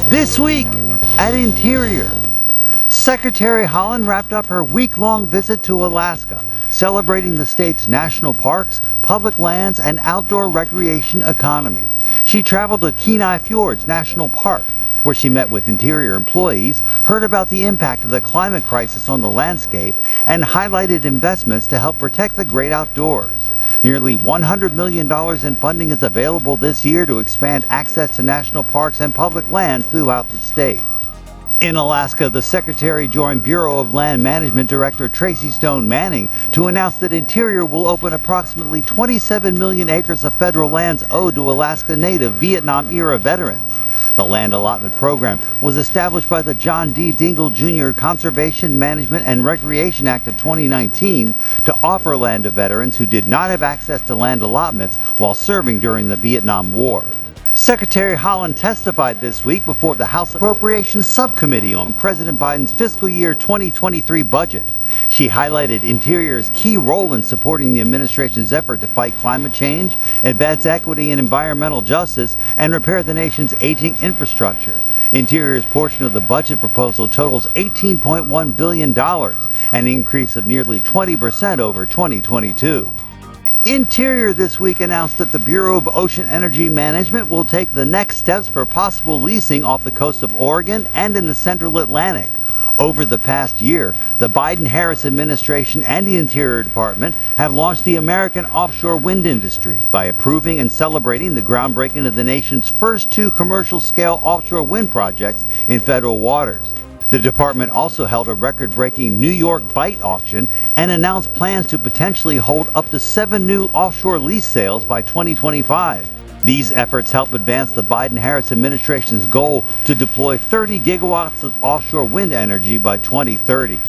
This week at Interior, Secretary Haaland wrapped up her week-long visit to Alaska, celebrating the state's national parks, public lands, and outdoor recreation economy. She traveled to Kenai Fjords National Park, where she met with Interior employees, heard about the impact of the climate crisis on the landscape, and highlighted investments to help protect the great outdoors. Nearly $100 million in funding is available this year to expand access to national parks and public lands throughout the state. In Alaska, the Secretary joined Bureau of Land Management Director Tracy Stone Manning to announce that Interior will open approximately 27 million acres of federal lands owed to Alaska Native Vietnam-era veterans. The land allotment program was established by the John D. Dingell Jr. Conservation, Management, and Recreation Act of 2019 to offer land to veterans who did not have access to land allotments while serving during the Vietnam War. Secretary Haaland testified this week before the House Appropriations Subcommittee on President Biden's fiscal year 2023 budget. She highlighted Interior's key role in supporting the administration's effort to fight climate change, advance equity and environmental justice, and repair the nation's aging infrastructure. Interior's portion of the budget proposal totals $18.1 billion, an increase of nearly 20% over 2022. Interior this week announced that the Bureau of Ocean Energy Management will take the next steps for possible leasing off the coast of Oregon and in the Central Atlantic. Over the past year, the Biden-Harris administration and the Interior Department have launched the American offshore wind industry by approving and celebrating the groundbreaking of the nation's first two commercial-scale offshore wind projects in federal waters. The department also held a record-breaking New York Bight auction and announced plans to potentially hold up to 7 new offshore lease sales by 2025. These efforts help advance the Biden-Harris administration's goal to deploy 30 gigawatts of offshore wind energy by 2030.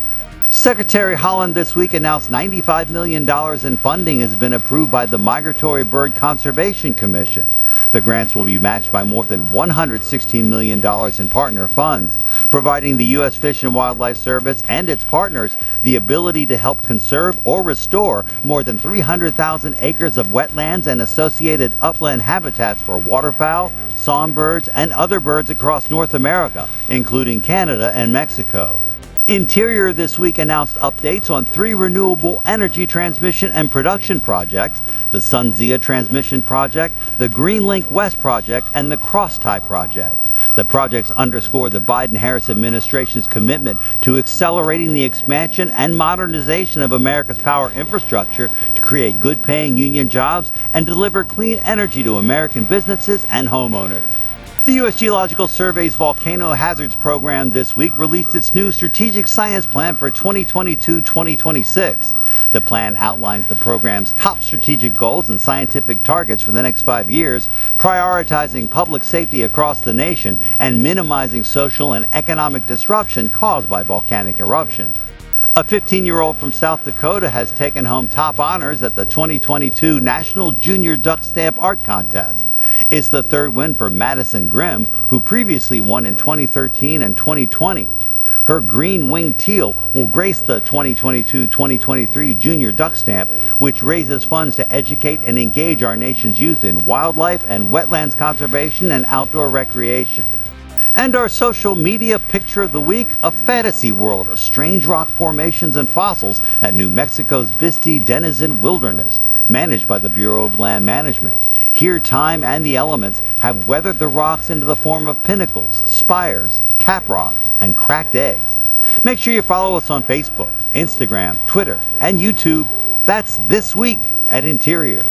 Secretary Haaland this week announced $95 million in funding has been approved by the Migratory Bird Conservation Commission. The grants will be matched by more than $116 million in partner funds, providing the U.S. Fish and Wildlife Service and its partners the ability to help conserve or restore more than 300,000 acres of wetlands and associated upland habitats for waterfowl, songbirds, and other birds across North America, including Canada and Mexico. Interior this week announced updates on 3 renewable energy transmission and production projects, the SunZia Transmission Project, the GreenLink West Project, and the Crosstie Project. The projects underscore the Biden-Harris administration's commitment to accelerating the expansion and modernization of America's power infrastructure to create good-paying union jobs and deliver clean energy to American businesses and homeowners. The U.S. Geological Survey's Volcano Hazards Program this week released its new Strategic Science Plan for 2022-2026. The plan outlines the program's top strategic goals and scientific targets for the next 5 years, prioritizing public safety across the nation and minimizing social and economic disruption caused by volcanic eruptions. A 15-year-old from South Dakota has taken home top honors at the 2022 National Junior Duck Stamp Art Contest. It's the third win for Madison Grimm, who previously won in 2013 and 2020. Her green-winged teal will grace the 2022-2023 Junior Duck Stamp, which raises funds to educate and engage our nation's youth in wildlife and wetlands conservation and outdoor recreation. And our social media picture of the week, a fantasy world of strange rock formations and fossils at New Mexico's Bisti Denizen Wilderness, managed by the Bureau of Land Management. Here, time and the elements have weathered the rocks into the form of pinnacles, spires, cap rocks, and cracked eggs. Make sure you follow us on Facebook, Instagram, Twitter, and YouTube. That's This Week at Interior.